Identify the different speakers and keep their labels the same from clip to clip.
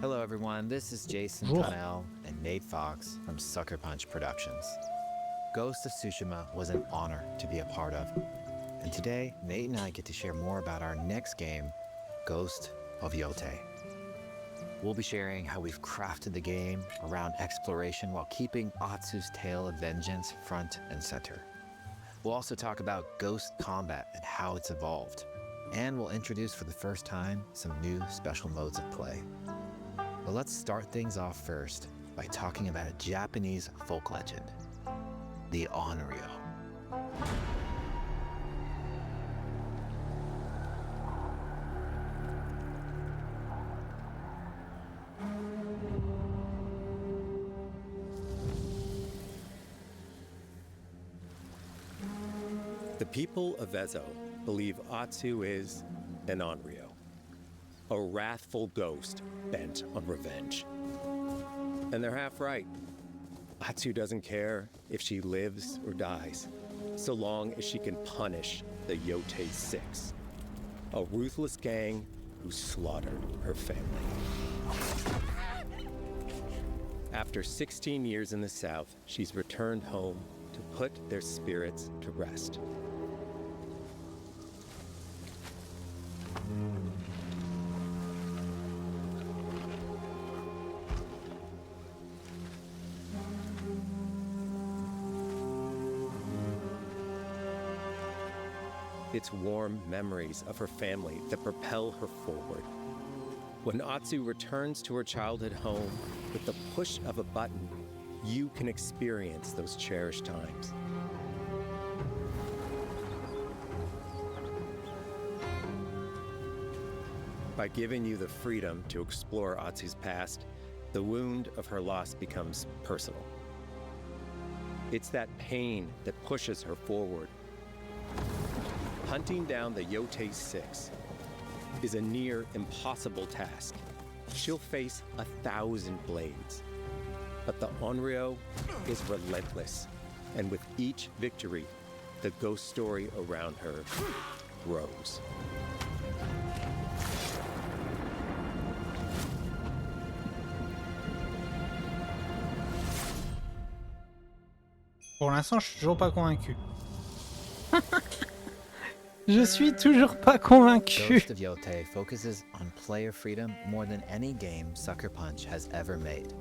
Speaker 1: Hello everyone, this is Jason
Speaker 2: Bonjour.
Speaker 1: Connell and Nate Fox from Sucker Punch Productions. Ghost of Tsushima was an honor to be a part of. And today, Nate and I get to share more about our next game, Ghost of Yōtei. We'll be sharing how we've crafted the game around exploration while keeping Atsu's tale of vengeance front and center. We'll also talk about ghost combat and how it's evolved. And we'll introduce for the first time some new special modes of play. But let's start things off first by talking about a Japanese folk legend, the Onryo.
Speaker 3: The people of Ezo believe Atsu is an Onryo, a wrathful ghost bent on revenge. And they're half right. Atsu doesn't care if she lives or dies, so long as she can punish the Yōtei 6, a ruthless gang who slaughtered her family. After 16 years in the South, she's returned home to put their spirits to rest. It's warm memories of her family that propel her forward. When Atsu returns to her childhood home, with the push of a button, you can experience those cherished times. By giving you the freedom to explore Atsu's past, the wound of her loss becomes personal. It's that pain that pushes her forward. Hunting down the Yōtei 6 is a near impossible task. She'll face 1,000 blades. But the Onryo is relentless, and with each victory, the ghost story around her grows.
Speaker 2: Pour l'instant, je suis toujours pas convaincu. Je suis toujours pas convaincu.
Speaker 1: Ghost of Yōtei focuses on player freedom more than any game Sucker Punch has ever made.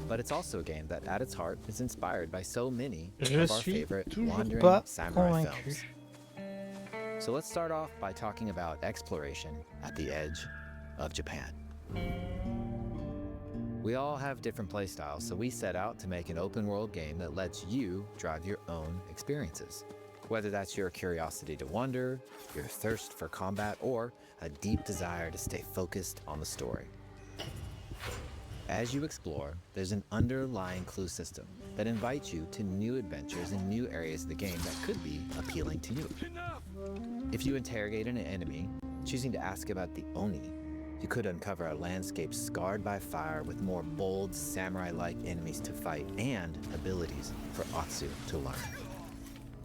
Speaker 1: But it's also a game that, at its heart, is inspired by so many
Speaker 2: Je
Speaker 1: of our
Speaker 2: suis
Speaker 1: favorite
Speaker 2: toujours
Speaker 1: wandering
Speaker 2: pas
Speaker 1: samurai
Speaker 2: convaincu.
Speaker 1: films. So let's start off by talking about exploration at the edge of Japan. We all have different playstyles, so we set out to make an open-world game that lets you drive your own experiences. Whether that's your curiosity to wonder, your thirst for combat, or a deep desire to stay focused on the story. As you explore, there's an underlying clue system that invites you to new adventures in new areas of the game that could be appealing to you. If you interrogate an enemy, choosing to ask about the Oni, you could uncover a landscape scarred by fire with more bold, samurai-like enemies to fight and abilities for Atsu to learn.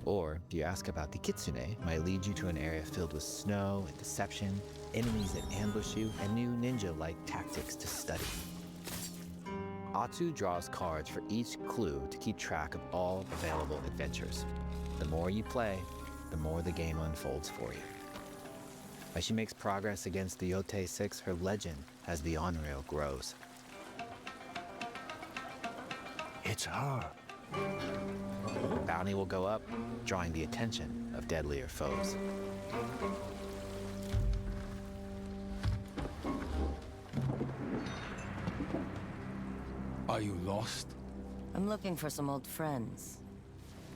Speaker 1: Or if you ask about the Kitsune, might lead you to an area filled with snow and deception, enemies that ambush you, and new ninja-like tactics to study. Atsu draws cards for each clue to keep track of all available adventures. The more you play, the more the game unfolds for you. As she makes progress against the Yōtei 6, her legend as the Onryo grows. It's her. Bounty will go up, drawing the attention of deadlier foes.
Speaker 4: Are you lost?
Speaker 5: I'm looking for some old friends.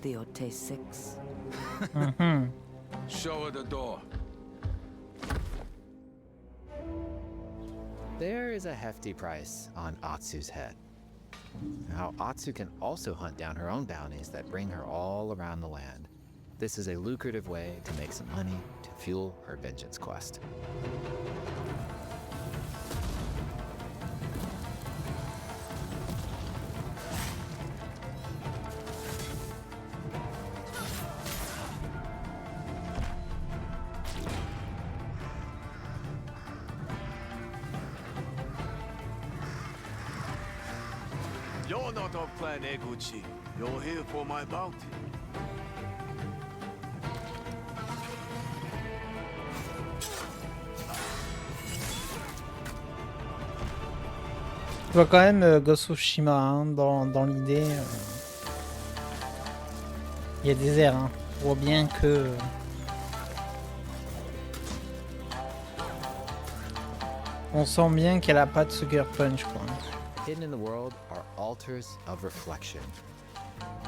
Speaker 5: The Yōtei 6.
Speaker 4: Show her the door.
Speaker 1: There is a hefty price on Atsu's head. Now, Atsu can also hunt down her own bounties that bring her all around the land. This is a lucrative way to make some money to fuel her vengeance quest.
Speaker 6: You're not of Clan Eguchi. You're here for my bounty.
Speaker 2: Je vois quand même Ghost of Tsushima hein, dans l'idée. Il y a des airs. Hein. On voit bien que... on sent bien qu'elle a pas de sucker punch quoi.
Speaker 1: Hidden in the world are altars of reflection.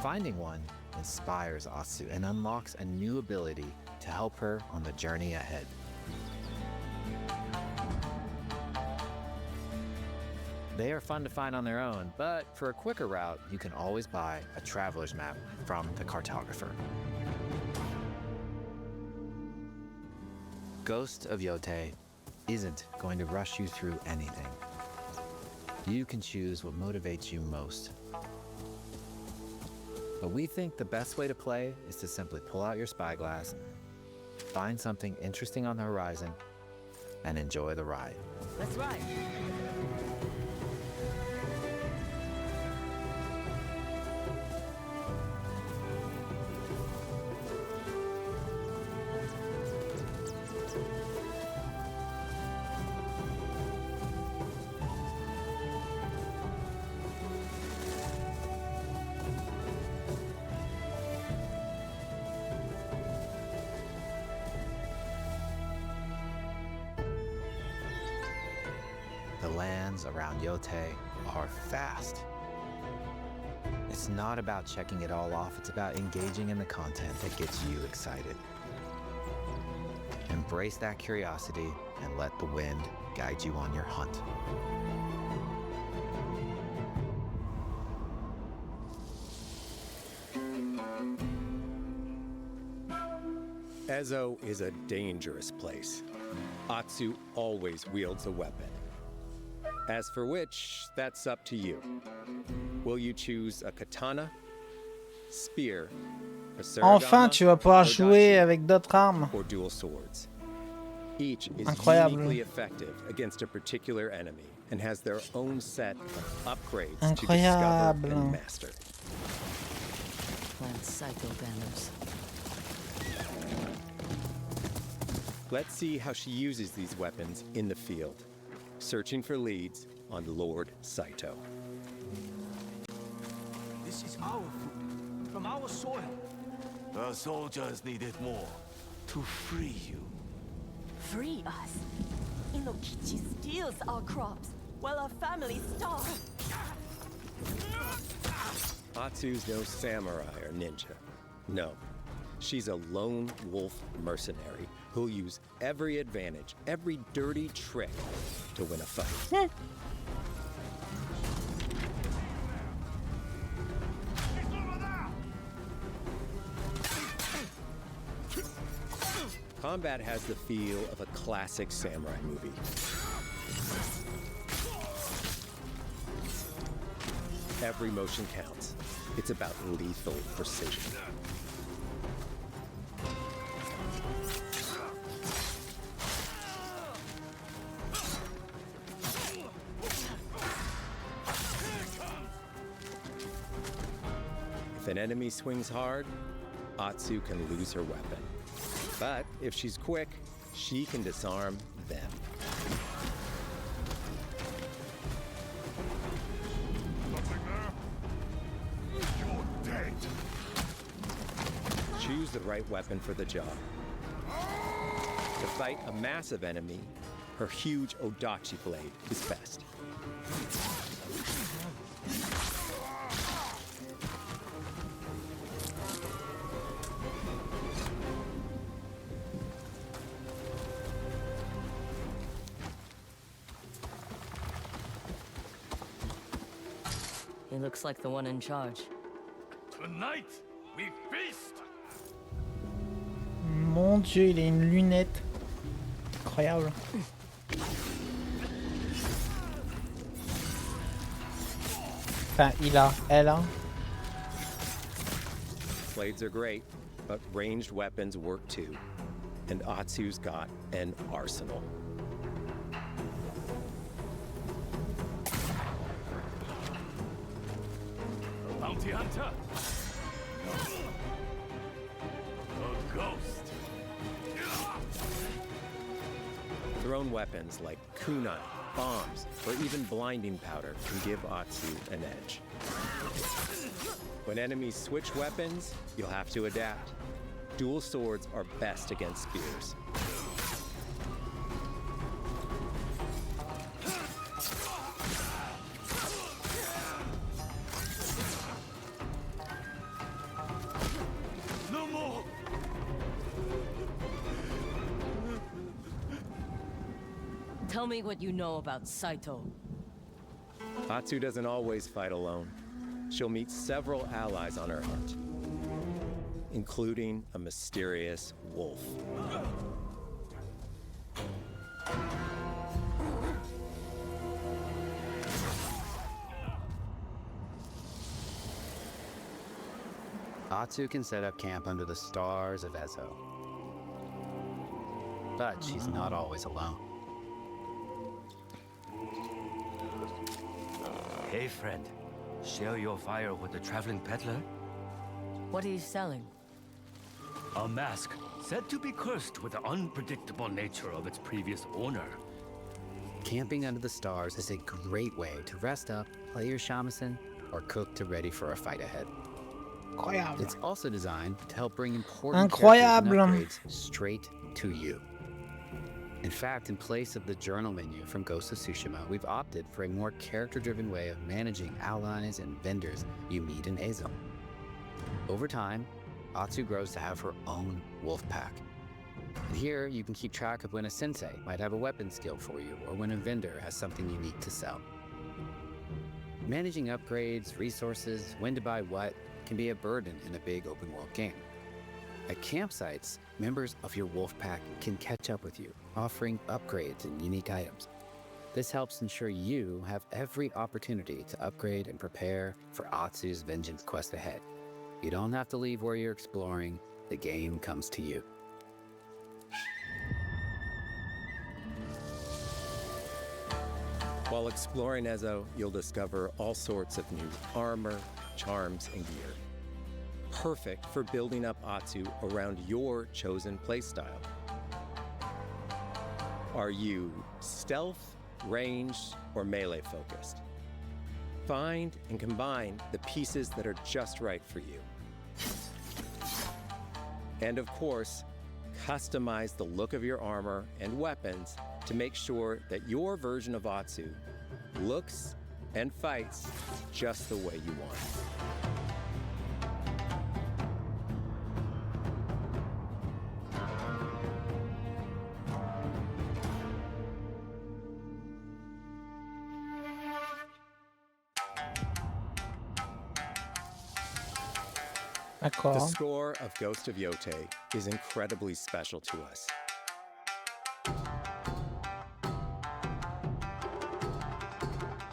Speaker 1: Finding one inspires Atsu and unlocks a new ability to help her on the journey ahead. They are fun to find on their own, but for a quicker route, you can always buy a traveler's map from the cartographer. Ghost of Yōtei isn't going to rush you through anything. You can choose what motivates you most. But we think the best way to play is to simply pull out your spyglass, find something interesting on the horizon, and enjoy the ride.
Speaker 5: Let's ride.
Speaker 1: The lands around Yōtei are fast. It's not about checking it all off, it's about engaging in the content that gets you excited. Embrace that curiosity and let the wind guide you on your hunt.
Speaker 3: Ezo is a dangerous place. Atsu always wields a weapon. As for which, that's up to you. Will you choose a katana, spear, a
Speaker 2: Enfin, tu vas pouvoir jouer avec d'autres armes.
Speaker 3: or dual swords? Each is
Speaker 2: Incroyable.
Speaker 3: uniquely effective against a particular enemy and has their own set of upgrades to
Speaker 2: Incroyable.
Speaker 3: discover and master.
Speaker 5: Plant psycho banners.
Speaker 3: Let's see how she uses these weapons in the field, searching for leads on Lord Saito.
Speaker 6: This is our food, from our soil. The soldiers need it more, to free you.
Speaker 7: Free us. Inokichi steals our crops, while our families starve.
Speaker 3: Atsu's no samurai or ninja. No, she's a lone wolf mercenary who'll use every advantage, every dirty trick to win a fight. Combat has the feel of a classic samurai movie. Every motion counts. It's about lethal precision. If an enemy swings hard, Atsu can lose her weapon. But if she's quick, she can disarm them.
Speaker 6: You're dead.
Speaker 3: Choose the right weapon for the job. To fight a massive enemy, her huge Odachi blade is best.
Speaker 5: He looks like the one in charge.
Speaker 6: Tonight, we feast.
Speaker 2: Mon dieu, il a une lunette. Incroyable. Enfin, elle a.
Speaker 3: Blades are great, but ranged weapons work too. And Atsu's got an arsenal.
Speaker 6: bounty hunter. A ghost.
Speaker 3: Thrown weapons like kunai, bombs, or even blinding powder can give Atsu an edge. When enemies switch weapons, you'll have to adapt. Dual swords are best against spears.
Speaker 6: No more.
Speaker 5: Tell me what you know about Saito.
Speaker 3: Atsu doesn't always fight alone. She'll meet several allies on her hunt, including a mysterious wolf.
Speaker 8: Atsu can set up camp under the stars of Ezo. But she's not always alone.
Speaker 6: Hey, friend. Share your fire with the traveling peddler?
Speaker 5: What are you selling?
Speaker 6: A mask said to be cursed with the unpredictable nature of its previous owner.
Speaker 8: Camping under the stars is a great way to rest up, play your shamisen, or cook to ready for a fight ahead.
Speaker 2: Incroyable.
Speaker 8: It's also designed to help bring important characters and
Speaker 2: Incroyable.
Speaker 8: upgrades straight to you. In fact, in place of the journal menu from Ghost of Tsushima, we've opted for a more character-driven way of managing allies and vendors you meet in Ezo. Over time, Atsu grows to have her own wolf pack. And here, you can keep track of when a sensei might have a weapon skill for you, or when a vendor has something unique to sell. Managing upgrades, resources, when to buy what, can be a burden in a big open-world game. At campsites, members of your wolf pack can catch up with you, offering upgrades and unique items. This helps ensure you have every opportunity to upgrade and prepare for Atsu's vengeance quest ahead. You don't have to leave where you're exploring, the game comes to you.
Speaker 3: While exploring Ezo, you'll discover all sorts of new armor, charms, and gear. Perfect for building up Atsu around your chosen playstyle. Are you stealth, ranged, or melee focused? Find and combine the pieces that are just right for you. And of course, customize the look of your armor and weapons to make sure that your version of Atsu looks and fights just the way you want. The
Speaker 2: D'accord.
Speaker 3: score of Ghost of Yōtei is incredibly special to us.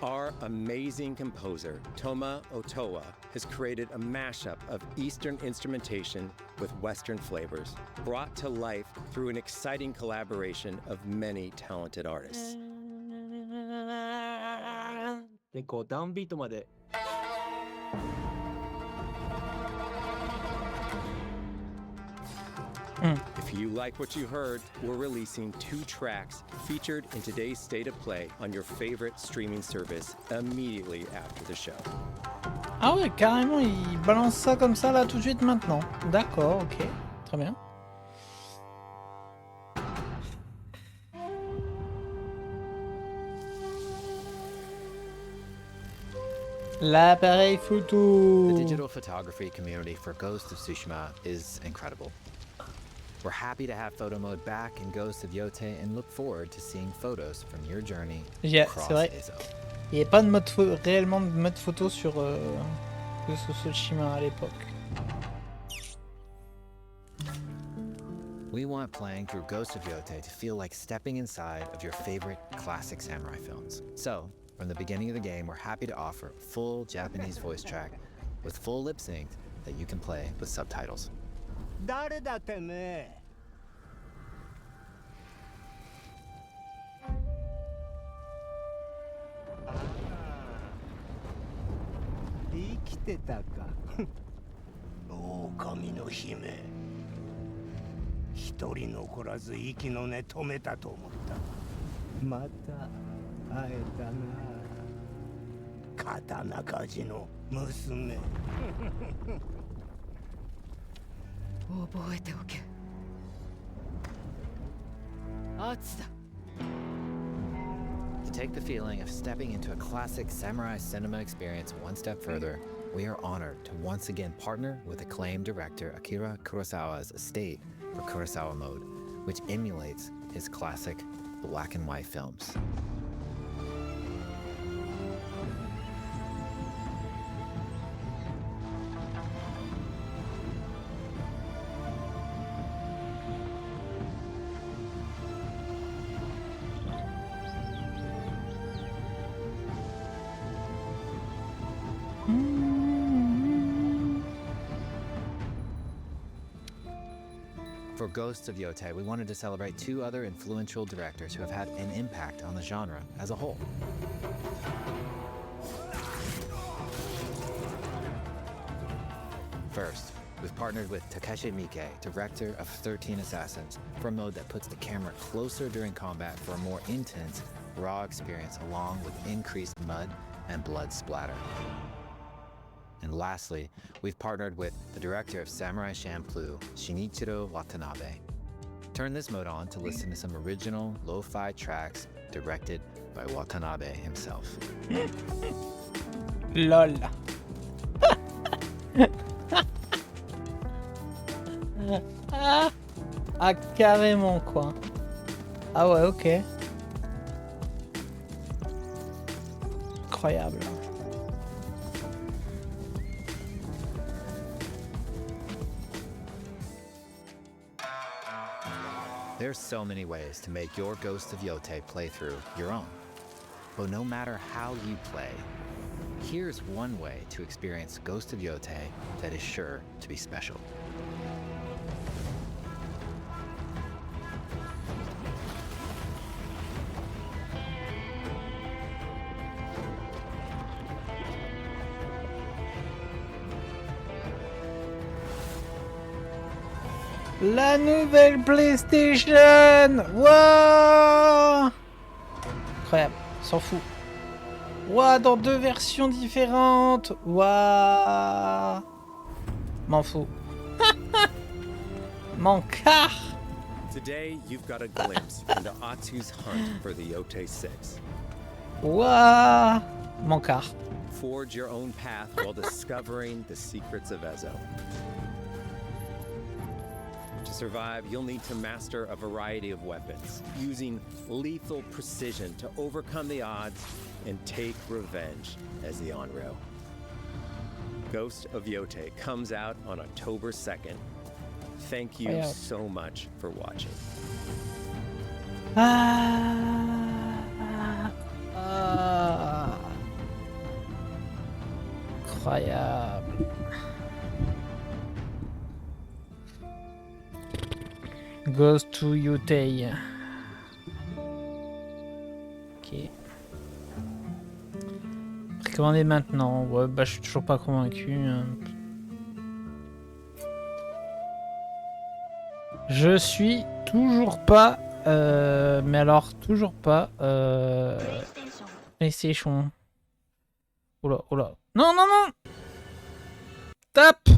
Speaker 3: Our amazing composer, Toma Otoa, has created a mashup of Eastern instrumentation with Western flavors, brought to life through an exciting collaboration of many talented artists.
Speaker 9: でこうダウンビートまで
Speaker 3: If you like what you heard, we're releasing 2 tracks featured in today's State of Play on your favorite streaming service immediately after the show.
Speaker 2: Ah ouais, carrément, il balance ça comme ça là tout de suite maintenant. D'accord, ok, très bien. L'appareil
Speaker 1: The
Speaker 2: photo.
Speaker 1: digital photography community for Ghost of Tsushima is incredible. We're happy to have photo mode back in Ghost of Yōtei and look forward to seeing photos from your journey across
Speaker 2: C'est vrai.
Speaker 1: Ezo.
Speaker 2: Il n'y avait pas de mode réellement de mode photo sur Ghost of Tsushima à l'époque.
Speaker 1: We want playing through Ghost of Yōtei to feel like stepping inside of your favorite classic samurai films. So, from the beginning of the game, we're happy to offer a full Japanese voice track with full lip sync that you can play with subtitles.
Speaker 9: 誰だてめえ DK 来てたか。
Speaker 6: 狼の姫。一人残らず息の根止めたと思った。
Speaker 9: また会えたな。
Speaker 6: 刀鍛冶の娘。
Speaker 5: 覚えておけ。アツだ。
Speaker 1: To take the feeling of stepping into a classic samurai cinema experience one step further, we are honored to once again partner with acclaimed director Akira Kurosawa's estate for Kurosawa Mode, which emulates his classic black and white films. For Ghost of Yōtei, we wanted to celebrate two other influential directors who have had an impact on the genre as a whole. First, we've partnered with Takeshi Miike, director of 13 Assassins, for a mode that puts the camera closer during combat for a more intense, raw experience along with increased mud and blood splatter. And lastly, we've partnered with the director of Samurai Champloo, Shinichiro Watanabe. Turn this mode on to listen to some original lo-fi tracks directed by Watanabe himself.
Speaker 2: LOL. Ah, carrément quoi. Ah ouais, ok. Incroyable.
Speaker 1: There's so many ways to make your Ghost of Yōtei playthrough your own. But no matter how you play, here's one way to experience Ghost of Yōtei that is sure to be special.
Speaker 2: La nouvelle PlayStation! Wouah! Incroyable, s'en fout. Wouah, dans deux versions différentes! Wouah! M'en fous. Mon car!
Speaker 3: Today, you've got a glimpse into Atsu's hunt for the Yōtei 6.
Speaker 2: Wouah! Mon car.
Speaker 3: Forge your own path while discovering the secrets of Ezo. To survive, you'll need to master a variety of weapons, using lethal precision to overcome the odds and take revenge as the Onryo. Ghost of Yōtei comes out on October 2nd. Thank you so much for watching.
Speaker 2: Incroyable. Ghost of Yōtei. Ok. Précommandé maintenant. Ouais, bah je suis toujours pas convaincu. Je suis toujours pas. Mais alors toujours pas. PlayStation. Oula, oula. Non, non, non. Tape.